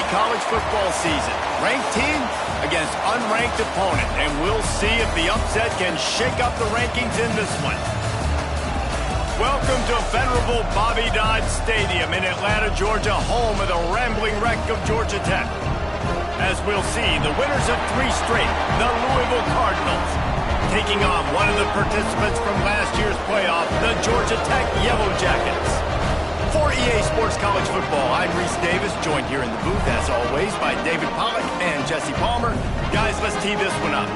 college football season. Ranked team against unranked opponent, and we'll see if the upset can shake up the rankings in this one. Welcome to venerable Bobby Dodd Stadium in Atlanta, Georgia, home of the rambling wreck of Georgia Tech. As we'll see, the winners of 3 straight, the Louisville Cardinals, taking on one of the participants from last year's playoff, the Georgia Tech Yellow Jackets. For EA Sports College Football, I'm Reese Davis, joined here in the booth, as always, by David Pollack and Jesse Palmer. Guys, let's tee this one up.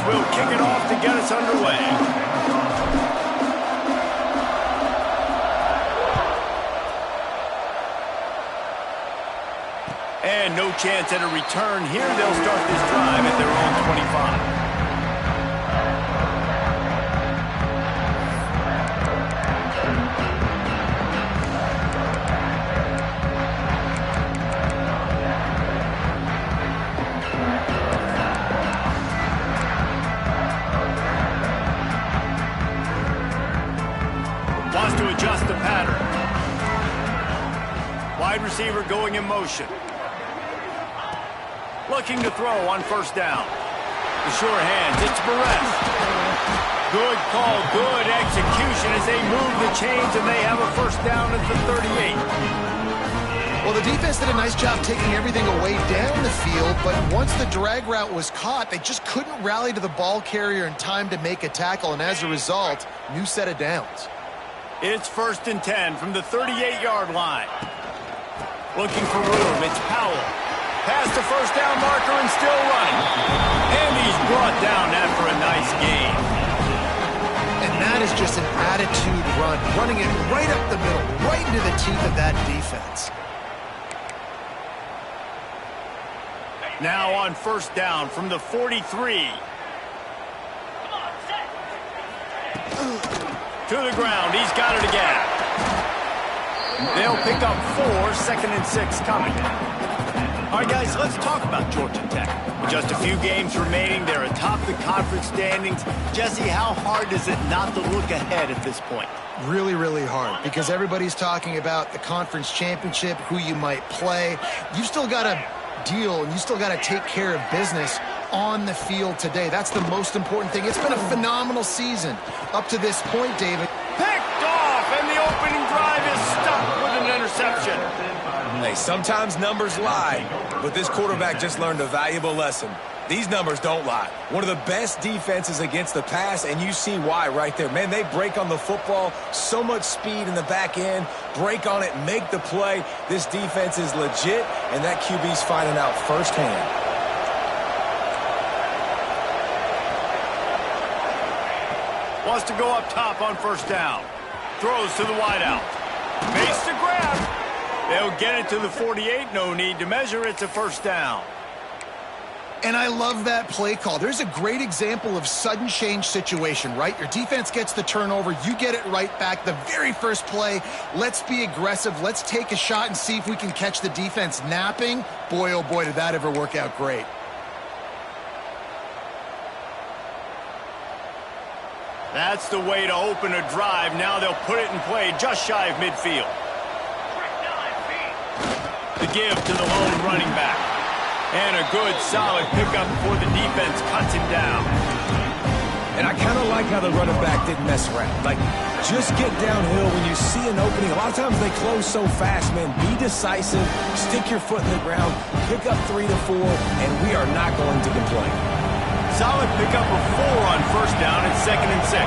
We'll kick it off to get us underway. And no chance at a return here. They'll start this drive at their own 25. Wants to adjust the pattern. Wide receiver going in motion. Looking to throw on first down. The sure hands, it's Perez. Good call, good execution as they move the chains, and they have a first down at the 38. Well, the defense did a nice job taking everything away down the field, but once the drag route was caught, they just couldn't rally to the ball carrier in time to make a tackle, and as a result, new set of downs. It's 1st and 10 from the 38-yard line. Looking for room, it's Powell. Past the first down marker and still running. And he's brought down after a nice gain. And that is just an attitude run, running it right up the middle, right into the teeth of that defense. Now on first down from the 43. To the ground, he's got it again. They'll pick up 4, 2nd and 6 coming. All right, guys, let's talk about Georgia Tech. With just a few games remaining, they're atop the conference standings. Jesse, how hard is it not to look ahead at this point? Really, really hard, because everybody's talking about the conference championship, who you might play. You still got to deal, and you still got to take care of business on the field today. That's the most important thing. It's been a phenomenal season up to this point, David. Picked off, and the opening drive is stuck with an interception. Hey, sometimes numbers lie, but this quarterback just learned a valuable lesson. These numbers don't lie. One of the best defenses against the pass, and you see why right there. Man, they break on the football, so much speed in the back end, break on it, make the play. This defense is legit, and that QB's finding out firsthand. Wants to go up top on first down. Throws to the wideout. Makes the grab. They'll get it to the 48. No need to measure. It's a first down. And I love that play call. There's a great example of sudden change situation, right? Your defense gets the turnover. You get it right back. The very first play, let's be aggressive. Let's take a shot and see if we can catch the defense napping. Boy, oh boy, did that ever work out great. That's the way to open a drive. Now they'll put it in play just shy of midfield. The give to the lone running back. And a good, solid pickup before the defense cuts him down. And I kind of like how the running back didn't mess around. Like, just get downhill when you see an opening. A lot of times they close so fast, man. Be decisive, stick your foot in the ground, pick up 3 to 4, and we are not going to complain. Solid pickup of 4 on first down at 2nd and 6.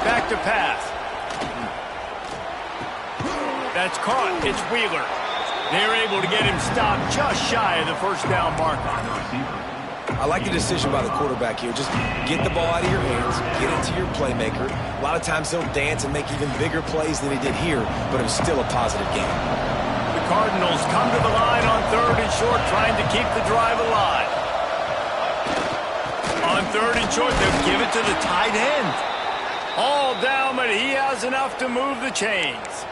Back to pass. That's caught. It's Wheeler. They're able to get him stopped just shy of the first down marker. I like the decision by the quarterback here. Just get the ball out of your hands, get it to your playmaker. A lot of times he'll dance and make even bigger plays than he did here, but it was still a positive game. The Cardinals come to the line on 3rd and short, trying to keep the drive alive. third and short. They'll give it to the tight end. All down, but he has enough to move the chains.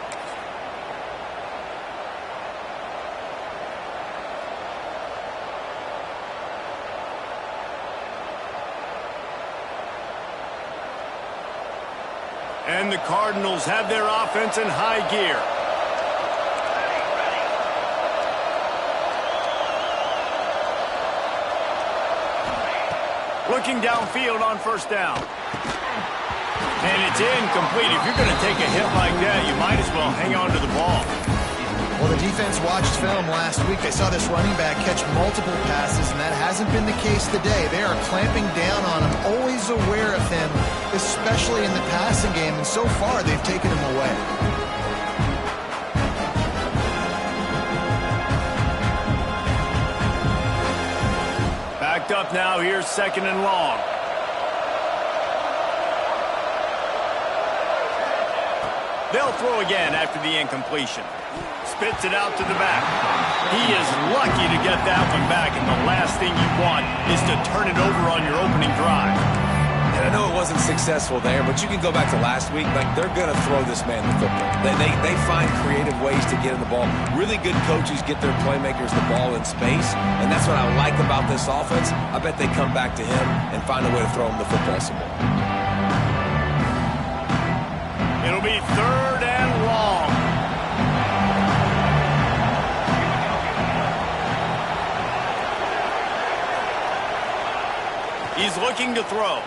And the Cardinals have their offense in high gear. Looking downfield on first down. And it's incomplete. If you're going to take a hit like that, you might as well hang on to the ball. Well, the defense watched film last week. They saw this running back catch multiple passes, and that hasn't been the case today. They are clamping down on him, always aware of him, especially in the passing game, and so far they've taken him away. Backed up now, here's second and long. They'll throw again after the incompletion. Spits it out to the back. He is lucky to get that one back, and the last thing you want is to turn it over on your opening drive. And I know it wasn't successful there, but you can go back to last week. Like, they're going to throw this man the football. They find creative ways to get in the ball. Really good coaches get their playmakers the ball in space, and that's what I like about this offense. I bet they come back to him and find a way to throw him the football some more. It'll be third and long. He's looking to throw.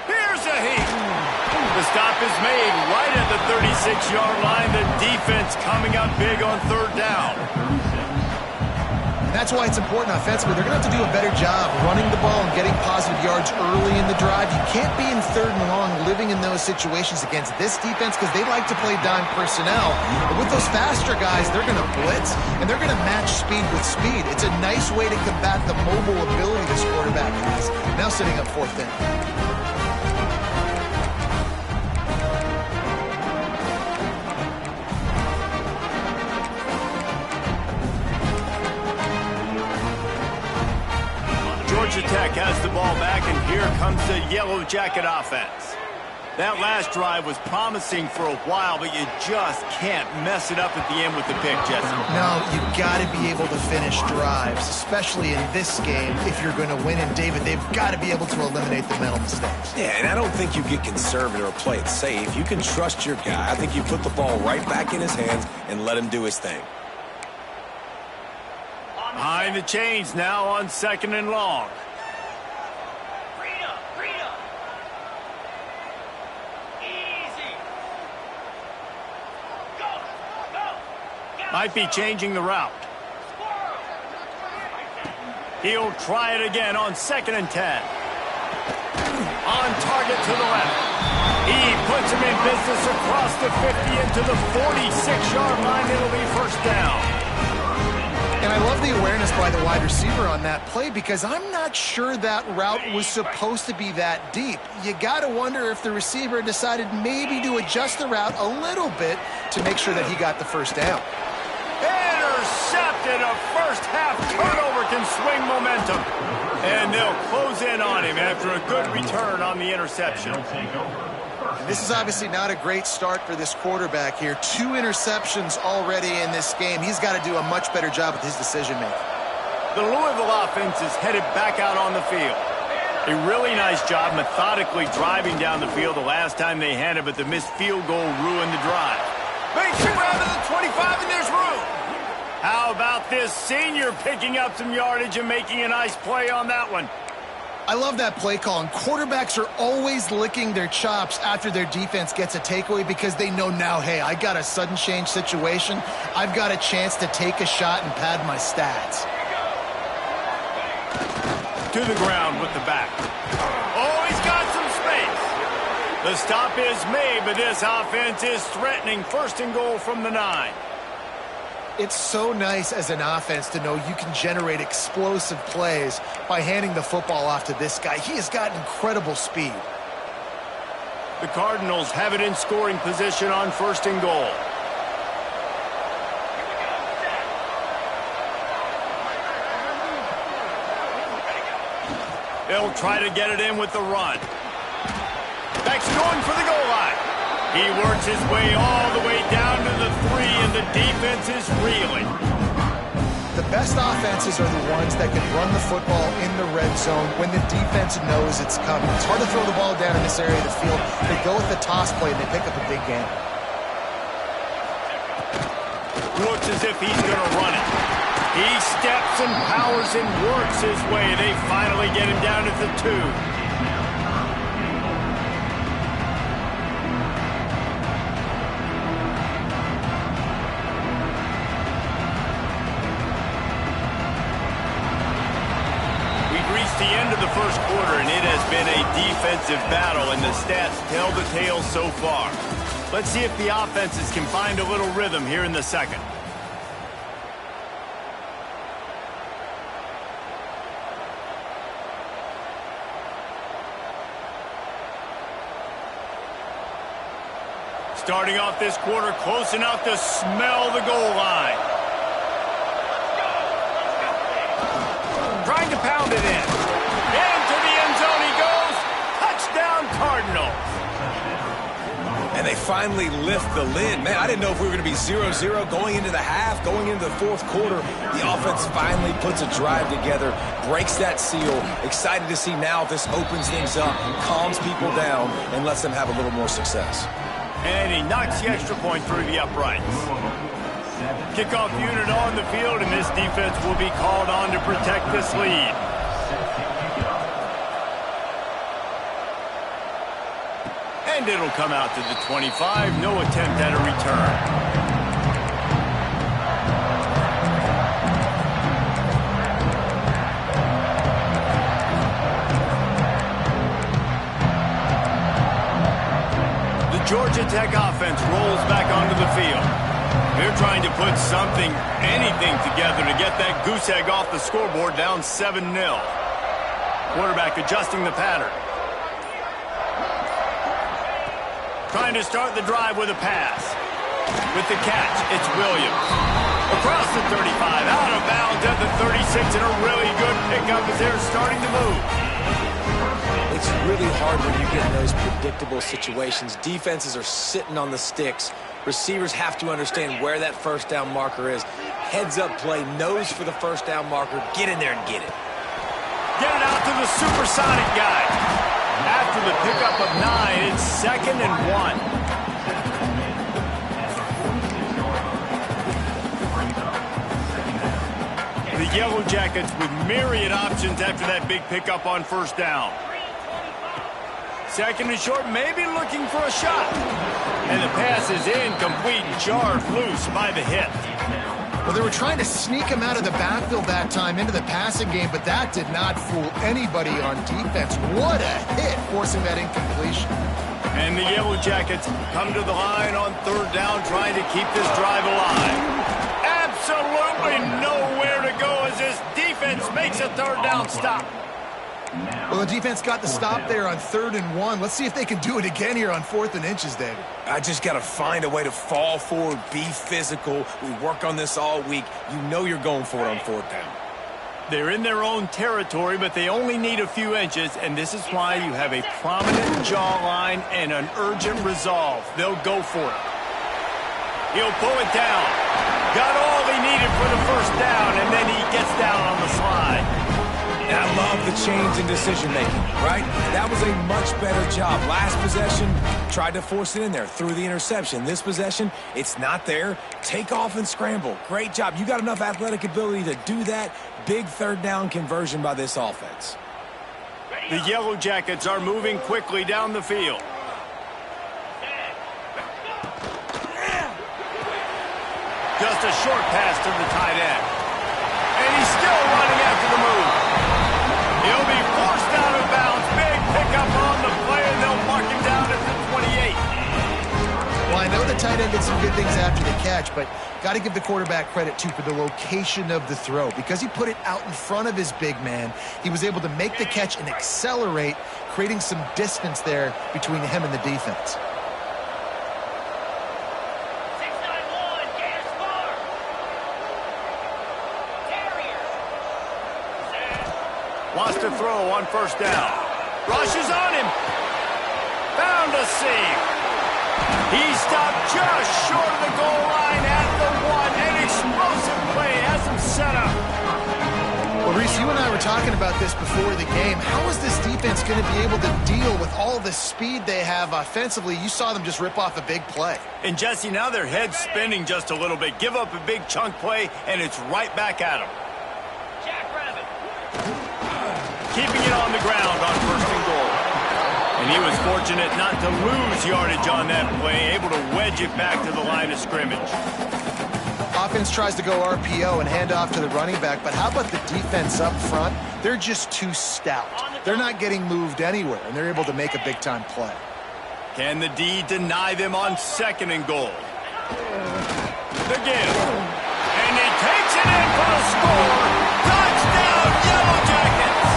Here's a heat. The stop is made right at the 36-yard line. The defense coming up big on third down. And that's why it's important offensively. They're going to have to do a better job running the ball and getting positive yards early in the drive. You can't be in third and long living in those situations against this defense because they like to play dime personnel. But with those faster guys, they're going to blitz, and they're going to match speed with speed. It's a nice way to combat the mobile ability this quarterback has. Now sitting up fourth down. Georgia Tech has the ball back, and here comes the Yellow Jacket offense. That last drive was promising for a while, but you just can't mess it up at the end with the pick, Jesse. No, you've got to be able to finish drives, especially in this game if you're going to win. And, David, they've got to be able to eliminate the mental mistakes. Yeah, and I don't think you get conservative or play it safe. You can trust your guy. I think you put the ball right back in his hands and let him do his thing. Behind the chains now on second and long. Might be changing the route. He'll try it again on second and 10. On target to the left. He puts him in business across the 50 into the 46-yard line. It'll be first down. And I love the awareness by the wide receiver on that play because I'm not sure that route was supposed to be that deep. You got to wonder if the receiver decided maybe to adjust the route a little bit to make sure that he got the first down. Intercepted. A first-half turnover can swing momentum. And they'll close in on him after a good return on the interception. This is obviously not a great start for this quarterback here. 2 interceptions already in this game. He's got to do a much better job with his decision-making. The Louisville offense is headed back out on the field. A really nice job methodically driving down the field the last time they had it, but the missed field goal ruined the drive. Makes it around to the 25, and there's room. How about this senior picking up some yardage and making a nice play on that one? I love that play call, and quarterbacks are always licking their chops after their defense gets a takeaway because they know now, hey, I got a sudden change situation. I've got a chance to take a shot and pad my stats. To the ground with the back. Oh, he's got some space. The stop is made, but this offense is threatening first and goal from the 9. It's so nice as an offense to know you can generate explosive plays by handing the football off to this guy. He has got incredible speed. The Cardinals have it in scoring position on first and goal. They'll try to get it in with the run. Beck's going for the goal line. He works his way all the way down to the 3, and the defense is reeling. The best offenses are the ones that can run the football in the red zone when the defense knows it's coming. It's hard to throw the ball down in this area of the field. They go with the toss play, and they pick up a big gain. Looks as if he's going to run it. He steps and powers and works his way. They finally get him down at the 2. The end of the first quarter, and it has been a defensive battle, and the stats tell the tale so far. Let's see if the offenses can find a little rhythm here in the second. Starting off this quarter close enough to smell the goal line. Trying to pound it in. Into the end zone he goes. Touchdown, Cardinals. And they finally lift the lid. Man, I didn't know if we were going to be 0-0 going into the half, going into the fourth quarter. The offense finally puts a drive together, breaks that seal. Excited to see now if this opens things up, calms people down, and lets them have a little more success. And he knocks the extra point through the uprights. Kickoff unit on the field, and this defense will be called on to protect this lead. And it'll come out to the 25. No attempt at a return. The Georgia Tech offense rolls back onto the field. They're trying to put something, anything together to get that goose egg off the scoreboard down 7-0. Quarterback adjusting the pattern. Trying to start the drive with a pass. With the catch, it's Williams. Across the 35, out of bounds at the 36, and a really good pickup as they're starting to move. It's really hard when you get in those predictable situations. Defenses are sitting on the sticks. Receivers have to understand where that first down marker is. Heads-up play, nose for the first down marker. Get in there and get it. Get it out to the supersonic guy. After the pickup of 9, it's 2nd and 1. The Yellow Jackets with myriad options after that big pickup on first down. 2nd and short, maybe looking for a shot. And the pass is incomplete, jarred loose by the hit. Well, they were trying to sneak him out of the backfield that time into the passing game, but that did not fool anybody on defense. What a hit, forcing that incompletion. And the Yellow Jackets come to the line on third down, trying to keep this drive alive. Absolutely nowhere to go as this defense makes a third down stop. Well, the defense got the stop there on 3rd and 1. Let's see if they can do it again here on 4th and inches, David. I just got to find a way to fall forward, be physical. We work on this all week. You know you're going for it on 4th down. They're in their own territory, but they only need a few inches, and this is why you have a prominent jawline and an urgent resolve. They'll go for it. He'll pull it down. Got all he needed for the first down, and then he gets down on the slide. And I love the change in decision-making, right? That was a much better job. Last possession, tried to force it in there, threw the interception. This possession, it's not there. Take off and scramble. Great job. You got enough athletic ability to do that. Big third down conversion by this offense. The Yellow Jackets are moving quickly down the field. Just a short pass to the tight end. And he's still running after the move. He'll be forced out of bounds. Big pickup on the play, and they'll mark him down at the 28. Well, I know the tight end did some good things after the catch, but got to give the quarterback credit, too, for the location of the throw. Because he put it out in front of his big man, he was able to make the catch and accelerate, creating some distance there between him and the defense. Wants to throw on first down. Rushes on him. Found a seam. He stopped just short of the goal line at the 1. An explosive play has him set up. Well, Reese, you and I were talking about this before the game. How is this defense going to be able to deal with all the speed they have offensively? You saw them just rip off a big play. And, Jesse, now their head's spinning just a little bit. Give up a big chunk play, and it's right back at them. Keeping it on the ground on first and goal. And he was fortunate not to lose yardage on that play, able to wedge it back to the line of scrimmage. Offense tries to go RPO and hand off to the running back, but how about the defense up front? They're just too stout. They're not getting moved anywhere, and they're able to make a big-time play. Can the D deny them on second and goal? The give. And he takes it in for a score. Touchdown, Yellow Jackets!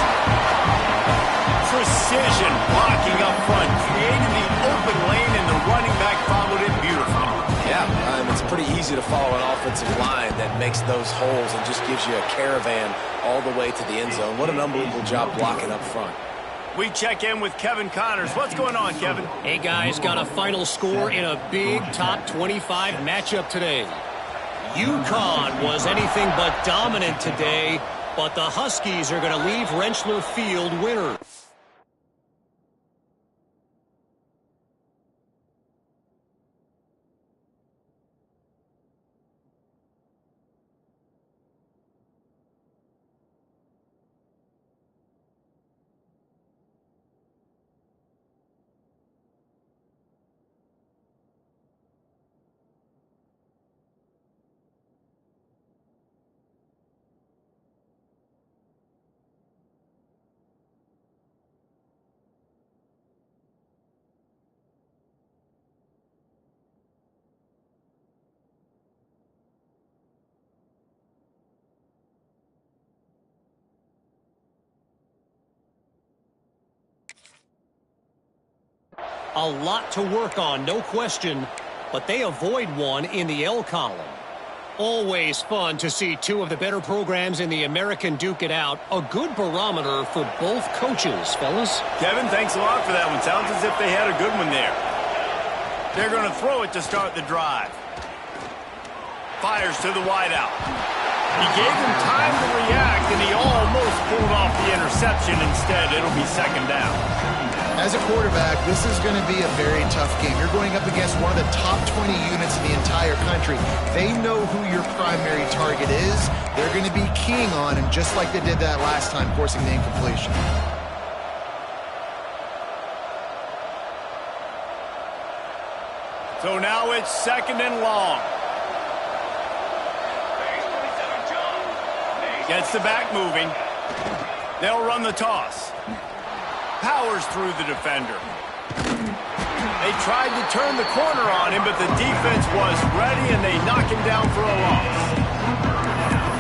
Precision blocking up front, creating the open lane, and the running back followed it beautifully. Yeah, it's pretty easy to follow an offensive line that makes those holes and just gives you a caravan all the way to the end zone. What an unbelievable job blocking up front. We check in with Kevin Connors. What's going on, Kevin? Hey, guys, got a final score in a big top 25 matchup today. UConn was anything but dominant today, but the Huskies are going to leave Rentschler Field winners. A lot to work on, no question, but they avoid one in the L column. Always fun to see two of the better programs in the American duke it out. A good barometer for both coaches, fellas. Kevin, thanks a lot for that one. Sounds as if they had a good one there. They're going to throw it to start the drive. Fires to the wideout. He gave him time to react, and he almost pulled off the interception. Instead, it'll be second down. As a quarterback, this is going to be a very tough game. You're going up against one of the top 20 units in the entire country. They know who your primary target is. They're going to be keying on him, just like they did that last time, forcing the incompletion. So now it's second and long. Gets the back moving. They'll run the toss. Powers through the defender. They tried to turn the corner on him, but the defense was ready, and they knock him down for a loss.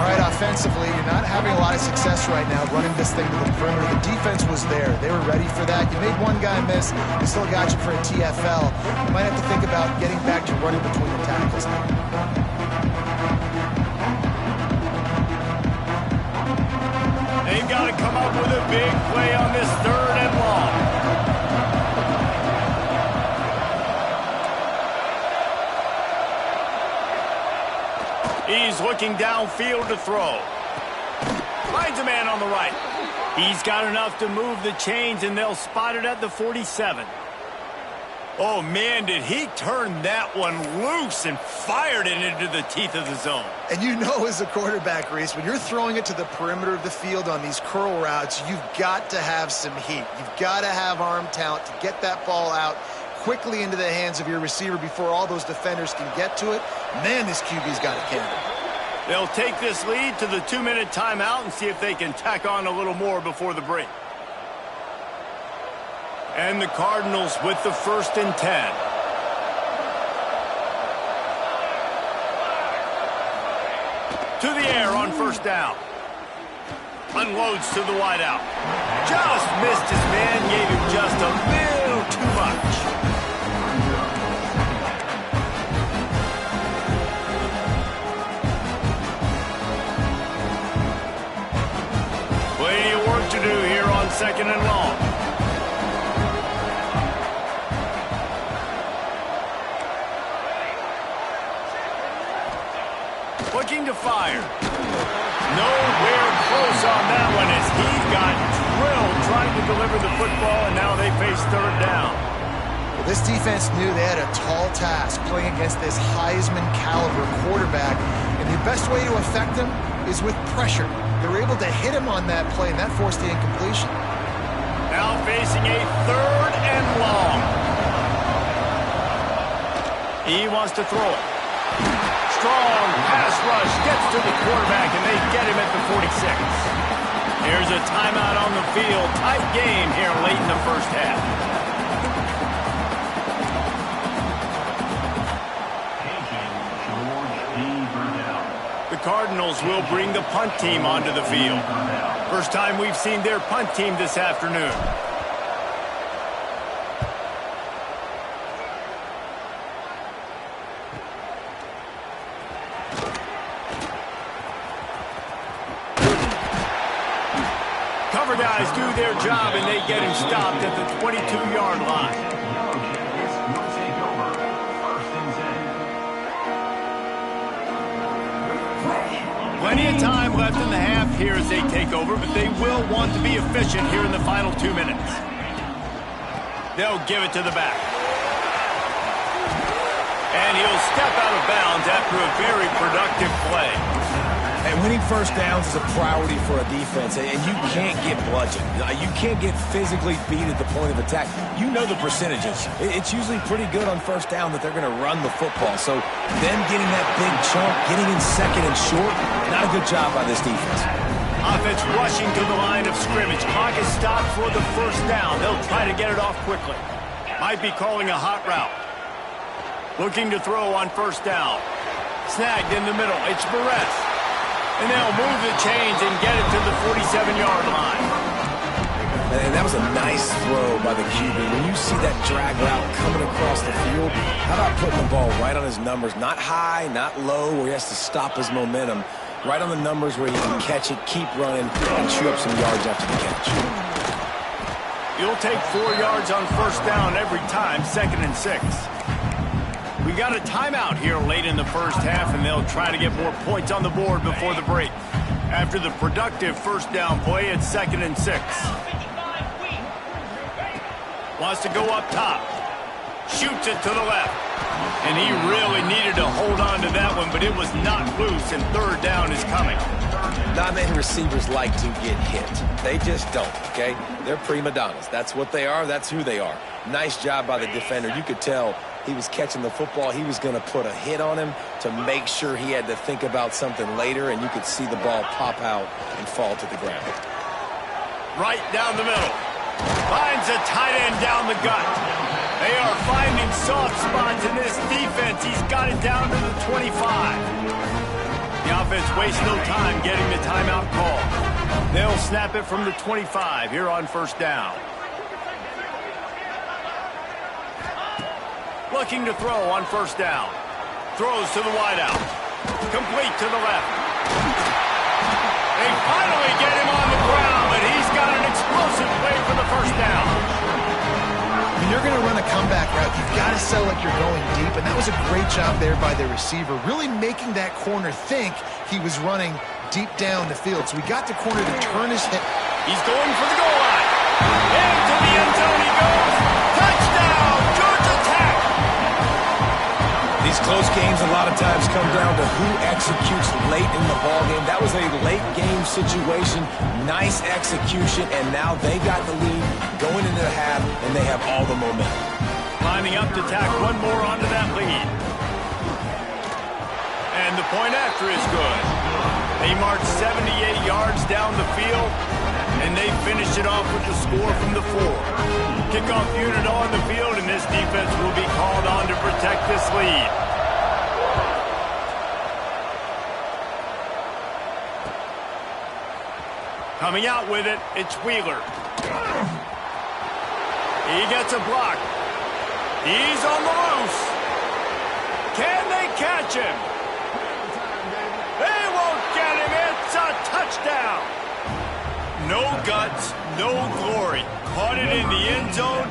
All right, offensively, you're not having a lot of success right now running this thing to the perimeter. The defense was there. They were ready for that. You made one guy miss. They still got you for a TFL. You might have to think about getting back to running between the tackles now. They've got to come up with a big play on this third and long. He's looking downfield to throw. Finds a man on the right. He's got enough to move the chains, and they'll spot it at the 47. Oh, man, did he turn that one loose and fired it into the teeth of the zone. And you know, as a quarterback, Reese, when you're throwing it to the perimeter of the field on these curl routes, you've got to have some heat. You've got to have arm talent to get that ball out quickly into the hands of your receiver before all those defenders can get to it. Man, this QB's got a cannon. They'll take this lead to the 2-minute timeout and see if they can tack on a little more before the break. And the Cardinals with the 1st and 10. To the air on first down. Unloads to the wideout. Just missed his man, gave him just a little too much. Plenty of work to do second and long. Looking to fire. Nowhere close on that one as he got drilled trying to deliver the football, and now they face third down. Well, this defense knew they had a tall task playing against this Heisman caliber quarterback, and the best way to affect him is with pressure. They were able to hit him on that play, and that forced the incompletion. Now facing a third and long. He wants to throw it. Strong pass rush gets to the quarterback, and they get him at the 46. Here's a timeout on the field. Tight game here late in the first half. The Cardinals will bring the punt team onto the field. First time we've seen their punt team this afternoon. Cover guys do their job, and they get him stopped at the 22-yard line. Plenty of time left in the half here as they take over, but they will want to be efficient here in the final 2 minutes. They'll give it to the back. And he'll step out of bounds after a very productive play. And winning first downs is a priority for a defense, and you can't get bludgeoned. You can't get physically beat at the point of attack. You know the percentages. It's usually pretty good on first down that they're going to run the football. So them getting that big chunk, getting in second and short, not a good job by this defense. Offense rushing to the line of scrimmage. Clock is stopped for the first down. They'll try to get it off quickly. Might be calling a hot route. Looking to throw on first down. Snagged in the middle. It's Barres. And they'll move the chains and get it to the 47-yard line. And that was a nice throw by the QB. When you see that drag route coming across the field, how about putting the ball right on his numbers? Not high, not low, where he has to stop his momentum. Right on the numbers where he can catch it, keep running, and chew up some yards after the catch. You'll take 4 yards on first down every time, 2nd and 6. We got a timeout here late in the first half, and they'll try to get more points on the board before the break. After the productive first down play, it's 2nd and 6. Wants to go up top. Shoots it to the left. And he really needed to hold on to that one, but it was not loose, and third down is coming. Not many receivers like to get hit. They just don't, okay? They're prima donnas. That's what they are. That's who they are. Nice job by the defender. You could tell he was catching the football. He was going to put a hit on him to make sure he had to think about something later, and you could see the ball pop out and fall to the ground. Right down the middle. Finds a tight end down the gut. They are finding soft spots in this defense. He's got it down to the 25. The offense wastes no time getting the timeout call. They'll snap it from the 25 here on first down. Looking to throw on first down. Throws to the wideout. Complete to the left. They finally get him on the ground, but he's got an explosive play for the first down. When you're going to run a comeback route, you've got to sell like you're going deep, and that was a great job there by the receiver, really making that corner think he was running deep down the field. So we got the corner to turn his head. He's going for the goal line. Into the end zone he goes. Touchdown, Georgia Tech. These close games a lot of times come down to who executes late in the ballgame. That was a late game situation. Nice execution, and now they got the lead going into the half, and they have all the momentum. Lining up to tack one more onto that lead. And the point after is good. They march 78 yards down the field, and they finish it off with the score from the 4. Kickoff unit on the field, and this defense will be called on to protect this lead. Coming out with it, it's Wheeler. He gets a block. He's on the loose. Can they catch him? They won't get him. It's a touchdown. No guts, no glory. Caught it in the end zone.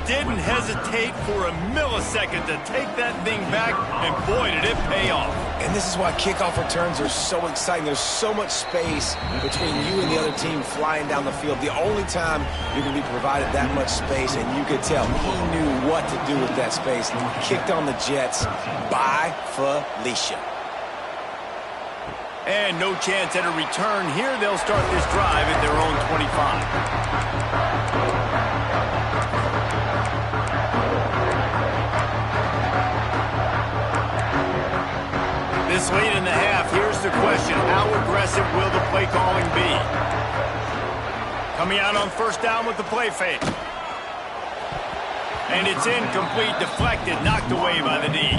Didn't hesitate for a millisecond to take that thing back, and boy, did it pay off. And this is why kickoff returns are so exciting. There's so much space between you and the other team flying down the field. The only time you're going to be provided that much space, and you could tell he knew what to do with that space. Kicked on the Jets by Felicia. And no chance at a return here. They'll start this drive at their own 25. This late in the half, here's the question. How aggressive will the play calling be? Coming out on first down with the play fake. And it's incomplete, deflected, knocked away by the D.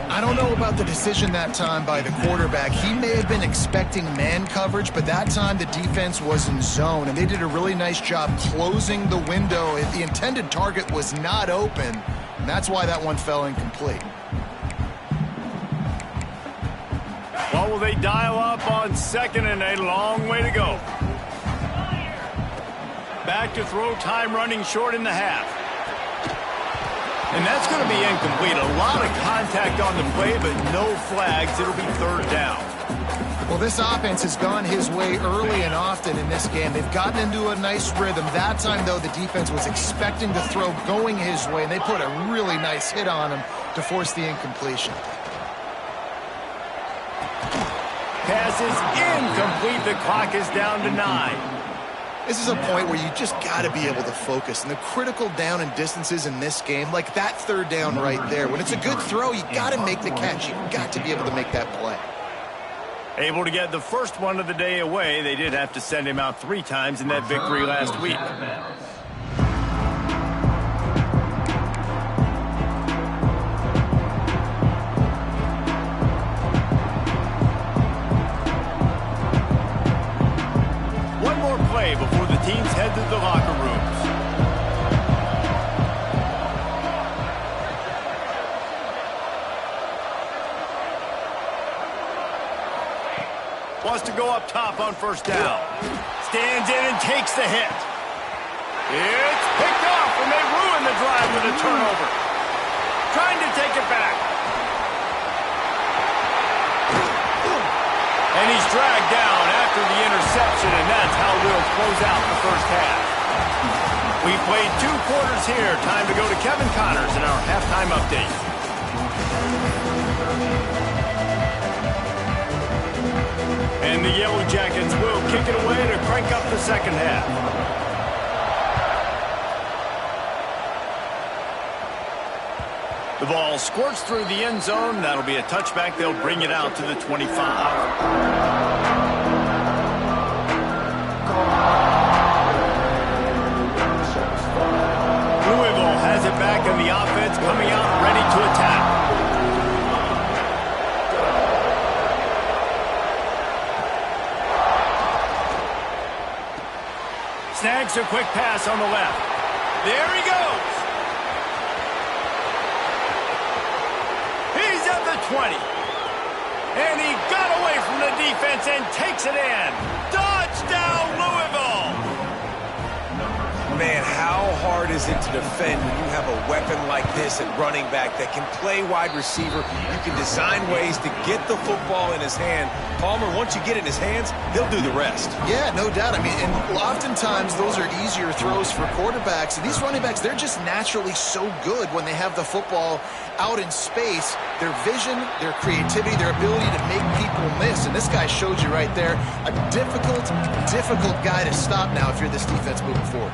I don't know about the decision that time by the quarterback. He may have been expecting man coverage, but that time the defense was in zone, and they did a really nice job closing the window. The intended target was not open, and that's why that one fell incomplete. What will they dial up on second, and a long way to go? Back to throw, time running short in the half. And that's going to be incomplete. A lot of contact on the play, but no flags. It'll be third down. Well, this offense has gone his way early and often in this game. They've gotten into a nice rhythm. That time, though, the defense was expecting the throw going his way, and they put a really nice hit on him to force the incompletion. Pass is incomplete. The clock is down to 9. This is a point where you just got to be able to focus. And the critical down and distances in this game, like that third down right there, when it's a good throw, you got to make the catch. You've got to be able to make that play. Able to get the first one of the day away. They did have to send him out 3 times in that victory last week. Before the teams head to the locker rooms. Wants to go up top on first down. Stands in and takes the hit. It's picked off, and they ruin the drive with a turnover. Trying to take it back. And he's dragged down after the interception, and that's how we'll close out the first half. We played 2 quarters here. Time to go to Kevin Connors in our halftime update. And the Yellow Jackets will kick it away to crank up the second half. The ball squirts through the end zone. That'll be a touchback. They'll bring it out to the 25. Louisville has it back, and the offense coming out ready to attack. Snags a quick pass on the left. There he goes. He's at the 20. And he got away from the defense and takes it in. Touchdown, Louisville! Man, how hard is it to defend when you have a weapon like this at running back that can play wide receiver? You can design ways to get the football in his hand. Palmer, once you get it in his hands, he'll do the rest. Yeah, no doubt. I mean, and oftentimes those are easier throws for quarterbacks. And these running backs, they're just naturally so good when they have the football out in space. Their vision, their creativity, their ability to make people miss. And this guy showed you right there, a difficult guy to stop now if you're this defense moving forward.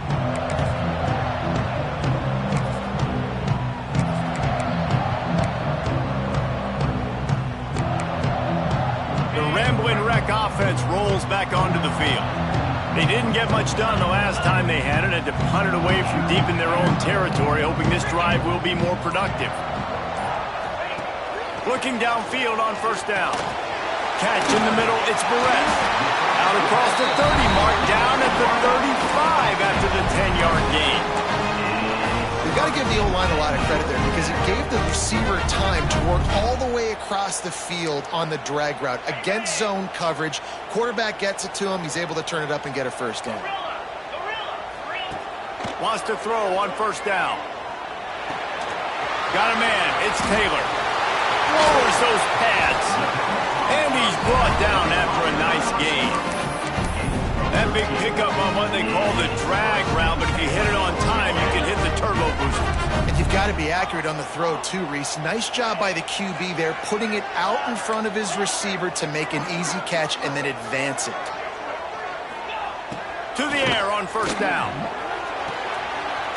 The Ramblin' Wreck offense rolls back onto the field. They didn't get much done the last time they had it, and to punt it away from deep in their own territory, hoping this drive will be more productive. Looking downfield on first down. Catch in the middle, it's Barrett. Out across the 30 mark, down at the 35 after the 10-yard gain. You've got to give the O-line a lot of credit there because it gave the receiver time to work all the way across across the field on the drag route against zone coverage. Quarterback gets it to him. He's able to turn it up and get a first down. Wants to throw on first down. Got a man. It's Taylor. Lowers those pads. And he's brought down after a nice gain. That big pickup on what they call the drag route, but if you hit it on time, you can hit the turbo booster. And you've got to be accurate on the throw too, Reese. Nice job by the QB there, putting it out in front of his receiver to make an easy catch and then advance it. To the air on first down.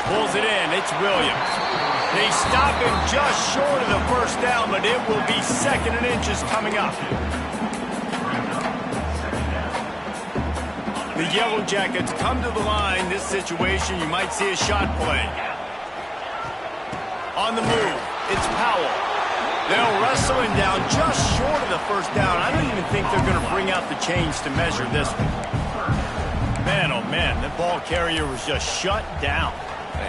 Pulls it in. It's Williams. They stop him just short of the first down, but it will be 2nd and inches coming up. The Yellow Jackets come to the line. This situation, you might see a shot play. On the move, it's Powell. They'll wrestle him down just short of the first down. I don't even think they're going to bring out the chains to measure this one. Man, oh man, the ball carrier was just shut down.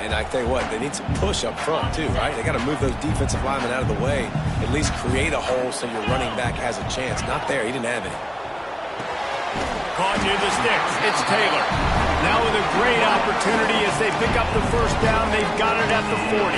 And I tell you what, they need some push up front too, right? They got to move those defensive linemen out of the way, at least create a hole so your running back has a chance. Not there. He didn't have any. Caught near the sticks. It's Taylor. Now with a great opportunity as they pick up the first down. They've got it at the 40.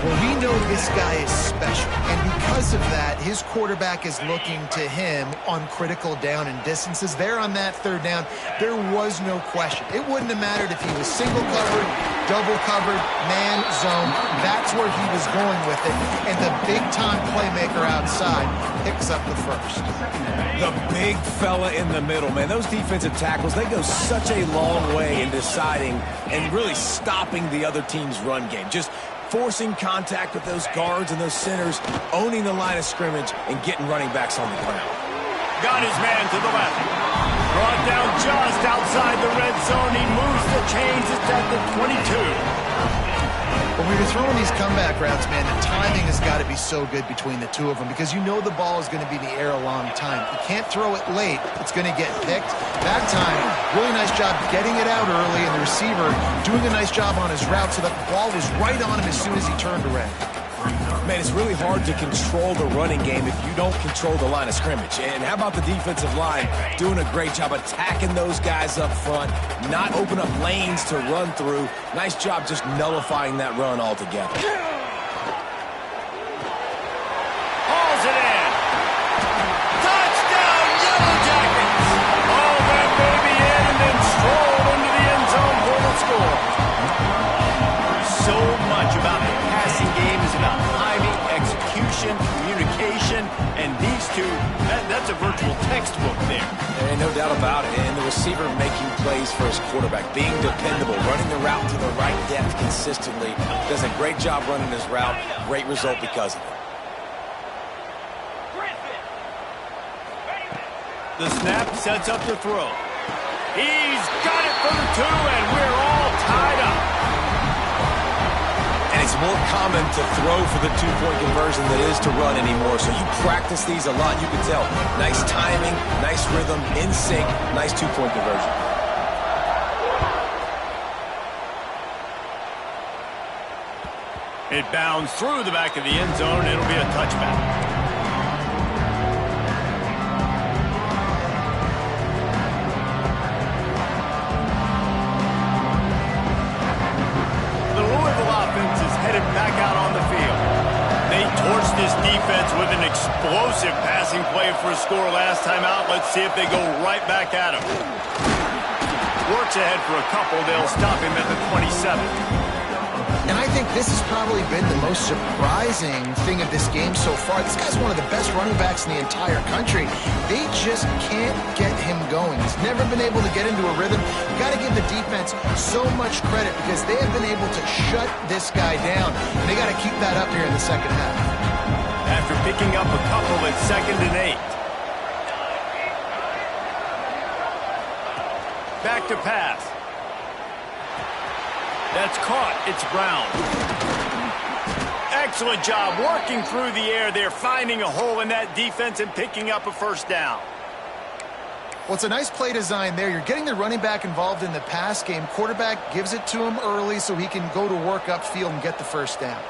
Well, we know this guy is special, and because of that, his quarterback is looking to him on critical down and distances. There on that third down, there was no question. It wouldn't have mattered if he was single covered, double covered, man, zone. That's where he was going with it, and the big-time playmaker outside picks up the first. The big fella in the middle, man. Those defensive tackles, they go such a long way in deciding and really stopping the other team's run game. Just forcing contact with those guards and those centers, owning the line of scrimmage, and getting running backs on the ground. Got his man to the left. Brought down just outside the red zone. He moves the chains. It's at the 22. When we were throwing these comeback routes, man, the timing has got to be so good between the two of them because you know the ball is going to be in the air a long time. You can't throw it late. It's going to get picked. That time, really nice job getting it out early, and the receiver doing a nice job on his route so that the ball was right on him as soon as he turned around. Man, it's really hard to control the running game if you don't control the line of scrimmage. And how about the defensive line doing a great job attacking those guys up front, not open up lanes to run through. Nice job just nullifying that run altogether. Hauls it in. Touchdown, Yellow Jackets. All that baby in and then strolled into the end zone for the score. So much about the passing game is about timing, execution, communication, and these two, that's a virtual textbook there. And no doubt about it. And the receiver making plays for his quarterback, being dependable, running the route to the right depth consistently. Does a great job running his route. Great result because of it. The snap sets up the throw. He's got it for the 2, and we're all tied up. And it's more common to throw for the two-point conversion than it is to run anymore. So you practice these a lot. You can tell. Nice timing, nice rhythm, in sync, nice two-point conversion. It bounds through the back of the end zone. It'll be a touchback. Back out on the field. They torched this defense with an explosive passing play for a score last time out. Let's see if they go right back at him. Works ahead for a couple. They'll stop him at the 27. And I think this has probably been the most surprising thing of this game so far. This guy's one of the best running backs in the entire country. They just can't get him going. He's never been able to get into a rhythm. You got to give the defense so much credit because they have been able to shut this guy down. And they got to keep that up here in the second half. After picking up a couple, it's 2nd and 8. Back to pass. That's caught. It's Brown. Excellent job working through the air there, finding a hole in that defense and picking up a first down. Well, it's a nice play design there. You're getting the running back involved in the pass game. Quarterback gives it to him early so he can go to work upfield and get the first down.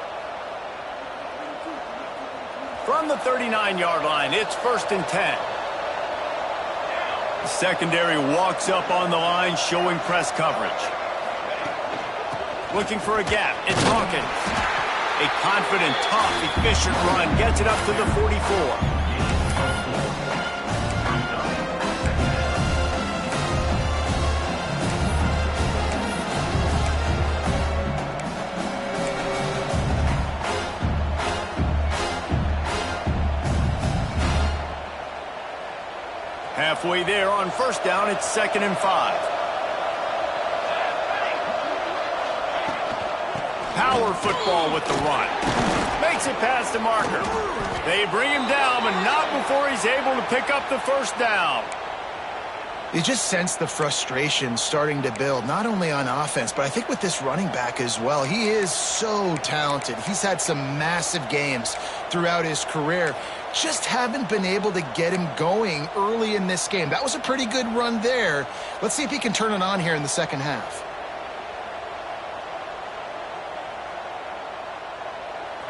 From the 39-yard line, it's 1st and 10. The secondary walks up on the line, showing press coverage. Looking for a gap. It's Hawkins. A confident, tough, efficient run gets it up to the 44. Halfway there on 1st down, it's 2nd and 5. Power football with the run. Makes it past the marker. They bring him down, but not before he's able to pick up the 1st down. You just sense the frustration starting to build, not only on offense, but I think with this running back as well. He is so talented. He's had some massive games throughout his career. Just haven't been able to get him going early in this game. That was a pretty good run there. Let's see if he can turn it on here in the second half.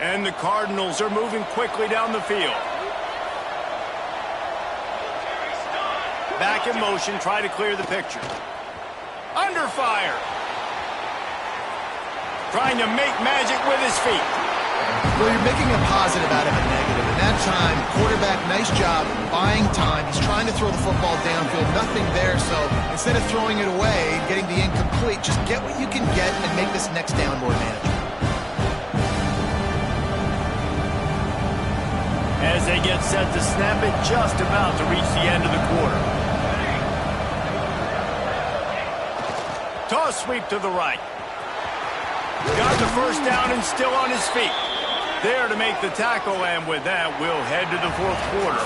And the Cardinals are moving quickly down the field. Back in motion, try to clear the picture. Under fire. Trying to make magic with his feet. Well, you're making a positive out of a negative. In that time, quarterback, nice job, buying time. He's trying to throw the football downfield. Nothing there, so instead of throwing it away, getting the incomplete, just get what you can get and make this next down more manageable. As they get set to snap it, just about to reach the end of the quarter. Toss sweep to the right. Got the 1st down and still on his feet. There to make the tackle, and with that, we'll head to the 4th quarter.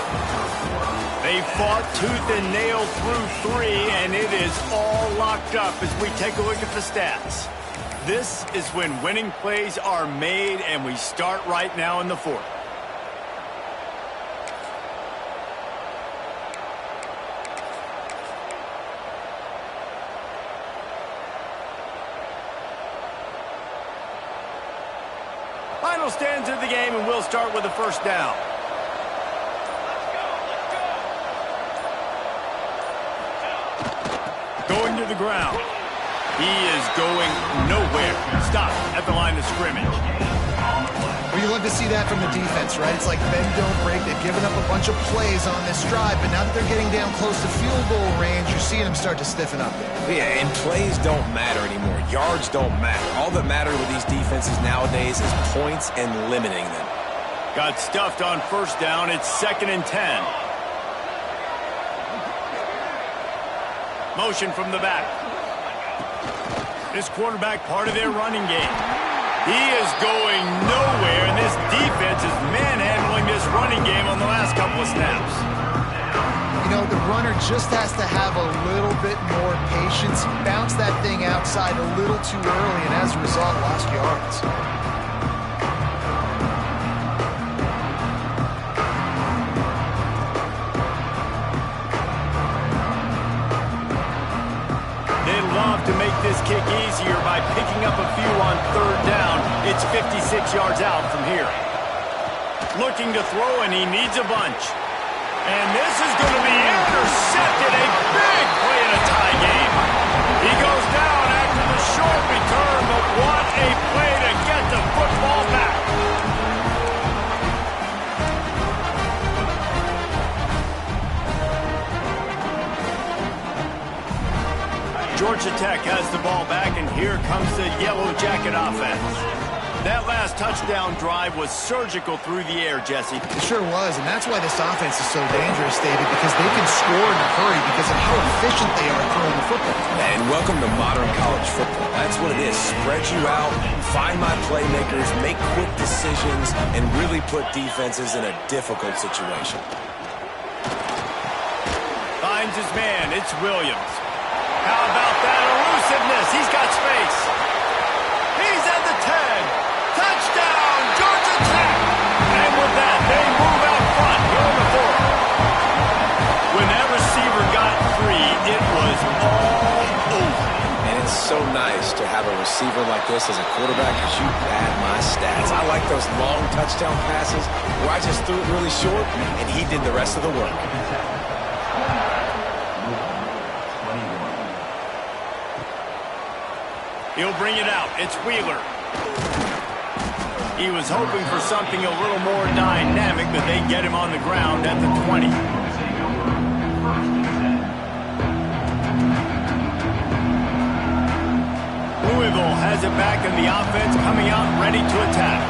They fought tooth and nail through 3, and it is all locked up as we take a look at the stats. This is when winning plays are made, and we start right now in the 4th. Final stands of the game, and we'll start with the 1st down. Going to the ground. He is going nowhere. Stop at the line of scrimmage. Well, you love to see that from the defense, right? It's like bend, don't break. They've given up a bunch of plays on this drive, but now that they're getting down close to field goal range, you're seeing them start to stiffen up there. Yeah, and plays don't matter anymore. Yards don't matter. All that matter with these defenses nowadays is points and limiting them. Got stuffed on 1st down. It's 2nd and 10. Motion from the back. This quarterback part of their running game. He is going nowhere, and this defense is manhandling this running game on the last couple of snaps. You know, the runner just has to have a little bit more patience. Bounce that thing outside a little too early, and as a result, lost yards. They love to make this kick easier by picking up a few on 3rd down. It's 56 yards out from here. Looking to throw, and he needs a bunch. And this is going to be intercepted. A big play in a tie game. He goes down after the short return, but what a play to get the football back. Georgia Tech has the ball back, and here comes the Yellow Jacket offense. That last touchdown drive was surgical through the air, Jesse. It sure was, and that's why this offense is so dangerous, David, because they can score in a hurry because of how efficient they are throwing the football. And welcome to modern college football. That's what it is. Spread you out, find my playmakers, make quick decisions, and really put defenses in a difficult situation. Finds his man. It's Williams. How about that elusiveness? He's got space. He's at the 10. Touchdown, Georgia Tech! And with that, they move out front here in the 4th. When that receiver got free, it was all over. And it's so nice to have a receiver like this as a quarterback is you pad my stats. I like those long touchdown passes where I just threw it really short and he did the rest of the work. He'll bring it out. It's Wheeler. He was hoping for something a little more dynamic, but they get him on the ground at the 20. Louisville has it back in the offense, coming out ready to attack.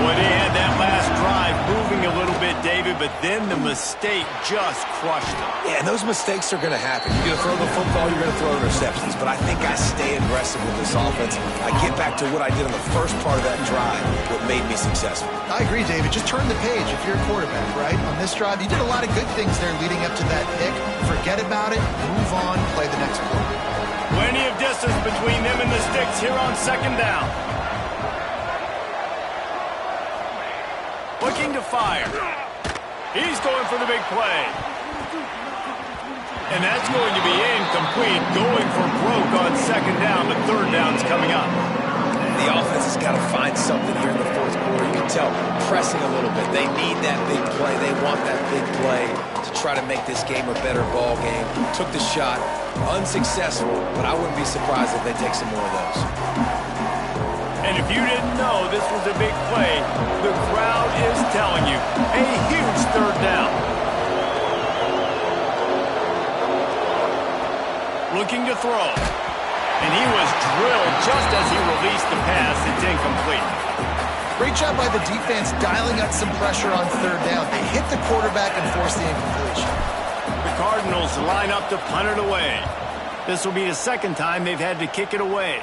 Boy, they had that last drive moving a little bit, David, but then the mistake just crushed them. Yeah, and those mistakes are going to happen. You're going to throw the football, you're going to throw interceptions. But I think I stay aggressive with this offense. I get back to what I did in the first part of that drive, what made me successful. I agree, David. Just turn the page if you're a quarterback, right? On this drive, you did a lot of good things there leading up to that pick. Forget about it, move on, play the next play. Plenty of distance between them and the sticks here on second down. Looking to fire. He's going for the big play. And that's going to be incomplete. Going for broke on second down, but third down's coming up. The offense has got to find something here in the fourth quarter. You can tell pressing a little bit. They need that big play. They want that big play to try to make this game a better ball game. Took the shot. Unsuccessful, but I wouldn't be surprised if they take some more of those. And if you didn't know this was a big play, the crowd is telling you a huge third down. Looking to throw. And he was drilled just as he released the pass. It's incomplete. Great job by the defense dialing up some pressure on third down. They hit the quarterback and forced the incompletion. The Cardinals line up to punt it away. This will be the second time they've had to kick it away.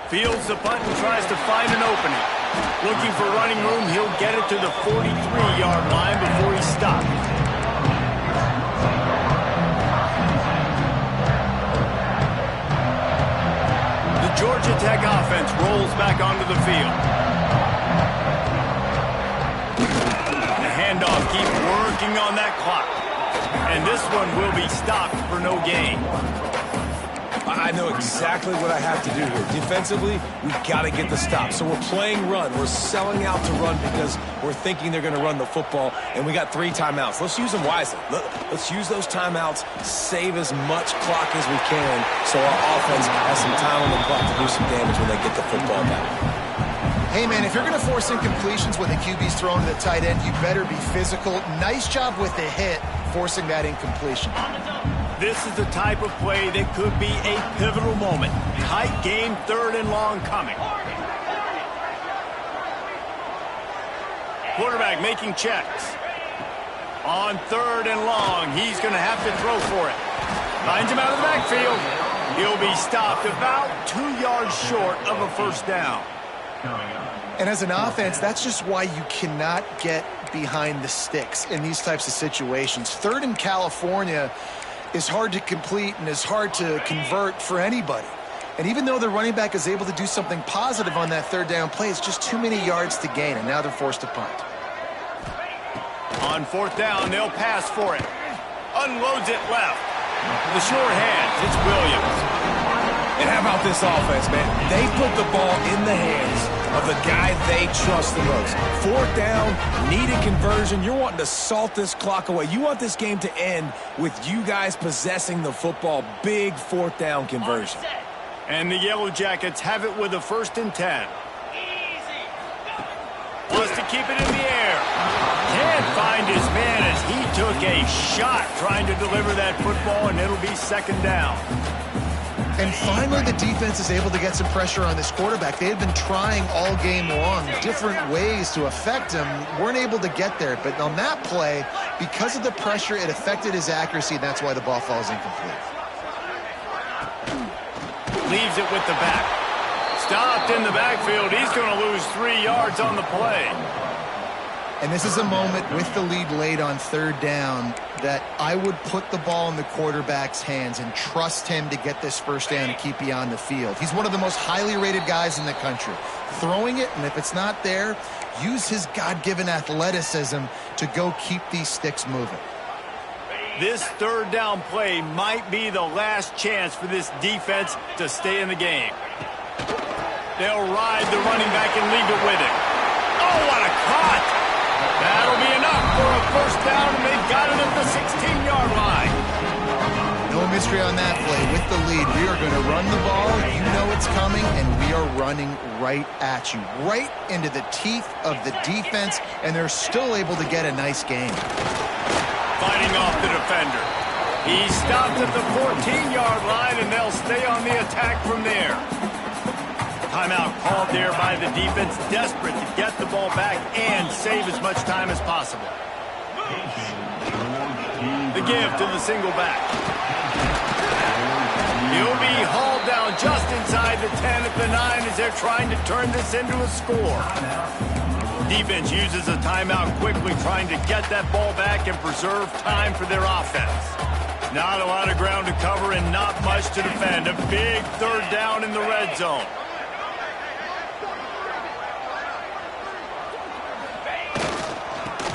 Fields the punt and tries to find an opening. Looking for running room, he'll get it to the 43-yard line before he stops. The Georgia Tech offense rolls back onto the field. The handoff keeps working on that clock. And this one will be stopped for no gain. I know exactly what I have to do here. Defensively, we've got to get the stop. So we're playing run. We're selling out to run because we're thinking they're going to run the football, and we got 3 timeouts. Let's use them wisely. Let's use those timeouts, save as much clock as we can so our offense has some time on the clock to do some damage when they get the football back. Hey, man, if you're going to force incompletions when the QB's thrown to the tight end, you better be physical. Nice job with the hit, forcing that incompletion. This is the type of play that could be a pivotal moment. Tight game, third and long coming. Quarterback making checks. On third and long, he's going to have to throw for it. Finds him out of the backfield. He'll be stopped about 2 yards short of a first down. And as an offense, that's just why you cannot get behind the sticks in these types of situations. Third in California is hard to complete and is hard to convert for anybody. And even though the running back is able to do something positive on that third down play, it's just too many yards to gain, and now they're forced to punt. On fourth down, they'll pass for it. Unloads it left. The short hands, it's Williams. And how about this offense, man? They put the ball in the hands of the guy they trust the most. Fourth down, needed conversion. You're wanting to salt this clock away. You want this game to end with you guys possessing the football. Big fourth down conversion. And the Yellow Jackets have it with a 1st and 10. Wants to keep it in the air. Can't find his man as he took a shot trying to deliver that football, and it'll be 2nd down. And finally, the defense is able to get some pressure on this quarterback. They had been trying all game long different ways to affect him. Weren't able to get there. But on that play, because of the pressure, it affected his accuracy, and that's why the ball falls incomplete. Leaves it with the back. Stopped in the backfield. He's going to lose 3 yards on the play. And this is a moment with the lead late on third down that I would put the ball in the quarterback's hands and trust him to get this first down and keep you on the field. He's one of the most highly rated guys in the country. Throwing it, and if it's not there, use his God-given athleticism to go keep these sticks moving. This third down play might be the last chance for this defense to stay in the game. They'll ride the running back and leave it with him. Oh, what a cut! That'll be enough for a first down, and they've got it at the 16-yard line. No mystery on that play. With the lead, we are going to run the ball. You know it's coming, and we are running right at you, right into the teeth of the defense, and they're still able to get a nice gain. Fighting off the defender. He stopped at the 14-yard line, and they'll stay on the attack from there. Timeout called there by the defense, desperate to get the ball back and save as much time as possible. The give to the single back. He'll be hauled down just inside the 10 at the 9 as they're trying to turn this into a score. Defense uses a timeout quickly, trying to get that ball back and preserve time for their offense. Not a lot of ground to cover and not much to defend. A big third down in the red zone.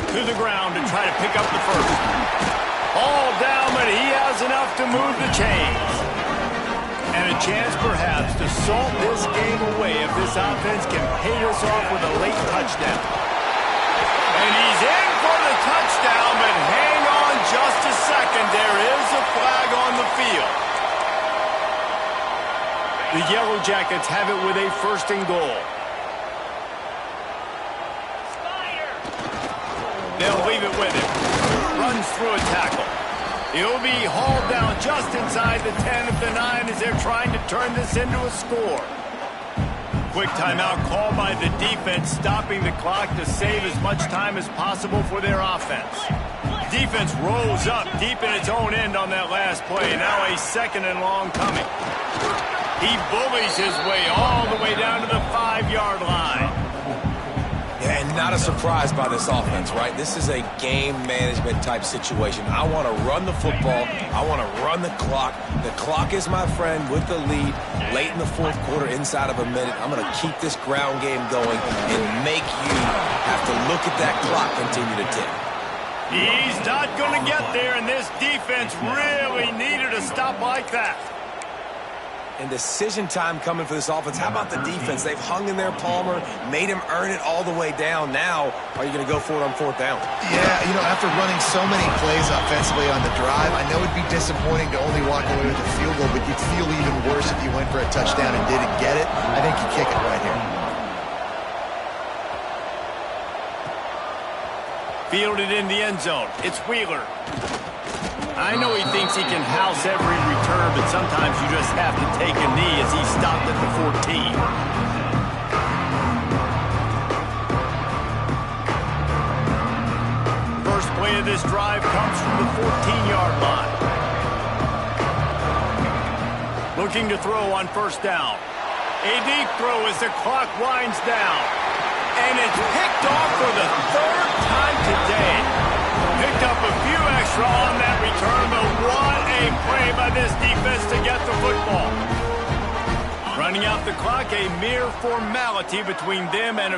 To the ground to try to pick up the first. All down, but he has enough to move the chains. And a chance perhaps to salt this game away if this offense can pay us off with a late touchdown. And he's in for the touchdown, but hang on just a second. There is a flag on the field. The Yellow Jackets have it with a first and goal. They'll leave it with him. Runs through a tackle. He'll be hauled down just inside the 10 at the 9 as they're trying to turn this into a score. Quick timeout called by the defense, stopping the clock to save as much time as possible for their offense. Defense rolls up deep in its own end on that last play. Now a second and long coming. He bullies his way all the way down to the 5-yard line. Yeah, and not a surprise by this offense, right? This is a game management type situation. I want to run the football. I want to run the clock. The clock is my friend with the lead. Late in the fourth quarter, inside of a minute, I'm going to keep this ground game going and make you have to look at that clock continue to tick. He's not going to get there, and this defense really needed a stop like that. And decision time coming for this offense. How about the defense? They've hung in there, Palmer, made him earn it all the way down. Now, are you going to go for it on fourth down? Yeah, you know, after running so many plays offensively on the drive, I know it'd be disappointing to only walk away with a field goal, but you'd feel even worse if you went for a touchdown and didn't get it. I think you kick it right here. Fielded in the end zone. It's Wheeler. I know he thinks he can house every return, but sometimes you just have to take a knee as he stopped at the 14. First play of this drive comes from the 14-yard line. Looking to throw on first down. A deep throw as the clock winds down. And it's picked off for the third time today. Picked up a few extra on that return, but what a play by this defense to get the football. Running out the clock, a mere formality between them and a